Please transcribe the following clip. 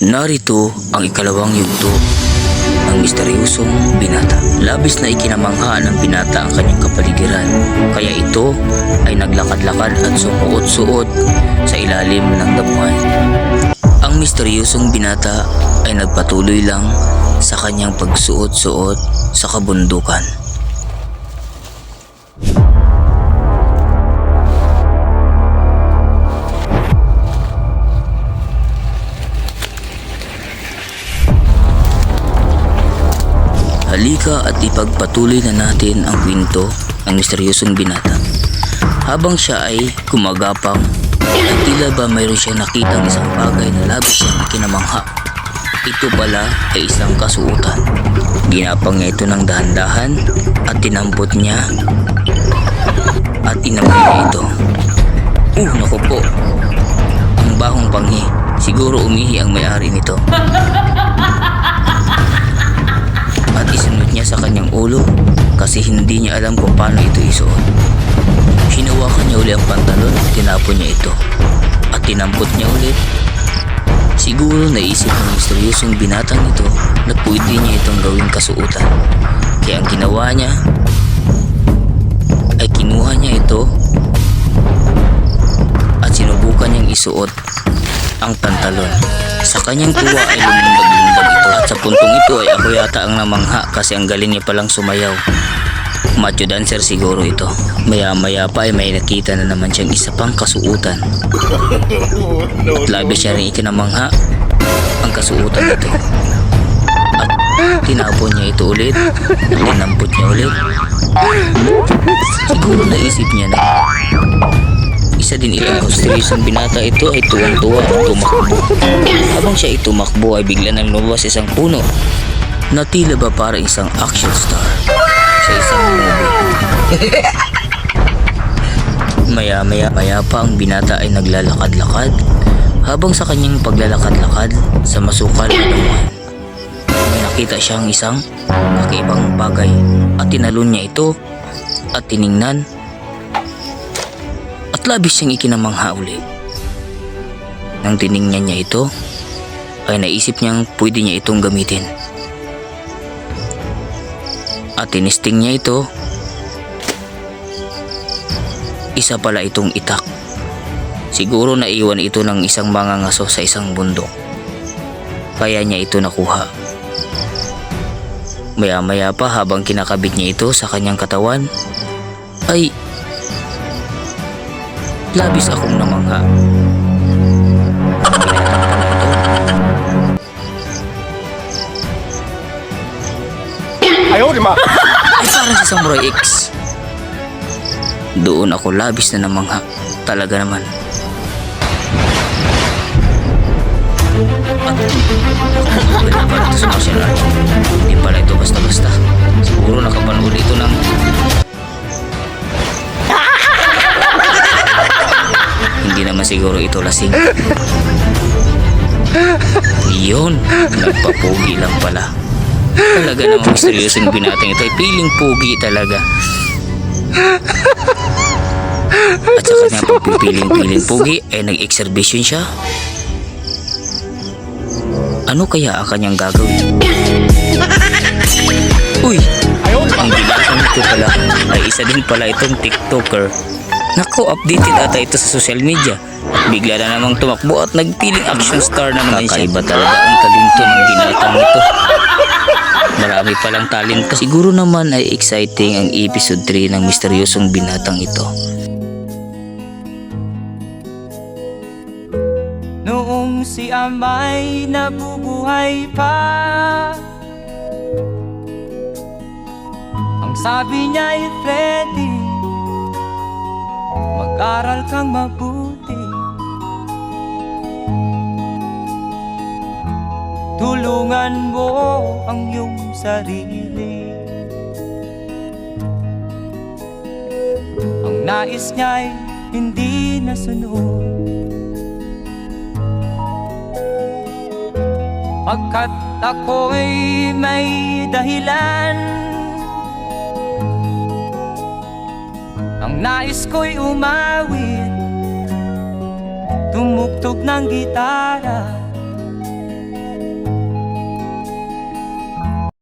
Narito ang ikalawang yugto ng misteryosong binata. Labis na ikinamangha ng binata ang kanyang kapaligiran, kaya ito ay naglakad-lakad at sumuot-suot sa ilalim ng damuhan. Ang misteryosong binata ay nagpatuloy lang sa kanyang pagsuot-suot sa kabundukan. Halika at ipagpatuloy na natin ang kwento ng misteryosong binata. Habang siya ay gumagapang, ay tila ba mayroon siyang nakitang isang bagay na labis siyang ikinamangha. Ito pala ay isang kasuotan. Ginapang niya ito ng dahan-dahan at tinampot niya at inamoy niya ito. Naku po, ang bahong panghi. Siguro umihi ang may-ari nito. At isunod niya sa kanyang ulo kasi hindi niya alam kung paano ito isuot. Hinawakan niya uli ang pantalon at tinapon niya ito at tinampot niya ulit. Siguro naisip ng misteryosong binatang ito na pwede niya itong gawing kasuotan. Kaya ang ginawa niya ay kinuha niya ito at sinubukan niyang isuot ang pantalon. Sa kanyang tuwa ay lumundag-lundag ito at sa puntong ito ay ako yata ang namangha kasi ang galing niya palang sumayaw. Macho dancer siguro ito. Maya-maya pa ay may nakita na naman siyang isa pang kasuotan. At labis siya rin ikinamangha ang kasuotan nito. At tinapon niya ito ulit at tinampot niya ulit. Siguro naisip niya na isa din itong misteryosong binata ito ay tuwang-tuwa at tumakbo. Habang siya ay tumakbo ay bigla nang lumabas isang puno na tila ba para isang action star sa isang movie. Maya pa ang binata ay naglalakad-lakad. Habang sa kanyang paglalakad-lakad sa masukal na damuhan, may nakita siyang isang kakaibang bagay at tinalon niya ito at tiningnan. At labis siyang ikinamangha uli. Nang tiningnan niya ito, ay naisip niyang pwede niya itong gamitin. At tinisting niya ito. Isa pala itong itak. Siguro naiwan ito ng isang mangangaso sa isang bundok. Kaya niya ito nakuha. Maya-maya pa habang kinakabit niya ito sa kanyang katawan, ay labis akong namangha. Ayaw, di ma! Ay parang si Samurai X. Doon ako labis na namangha. Talaga naman. At galing pala ito sa martial art. Hindi pala ito basta-basta. Siguro nakapanood ito ng hindi naman siguro ito lasing. Yun, nagpapugi lang pala. Talaga namang misteryosong binatang ito ay piling pugi talaga. At sa kanyang pagpipiling-piling pugi ay nag-exhibition siya. Ano kaya ang kanyang gagawin? Uy! Ang binatang ito pala ay isa din pala itong TikToker. Naku, updated ata ito sa social media. Bigla na namang tumakbo at nagpiling action star na naman siya. Kakaiba talaga ang talento ng binatang ito. Marami palang talento. Siguro naman ay exciting ang episode 3 ng misteryosong binatang ito. Noong si Amay nabubuhay pa, ang sabi niya ay Freddy, mag-aral kang mabuti, tulungan mo ang iyong sarili. Ang nais niya'y hindi nasunod, pagkat ako'y may dahilan. Ang nais ko'y umawit, tumugtog ng gitara,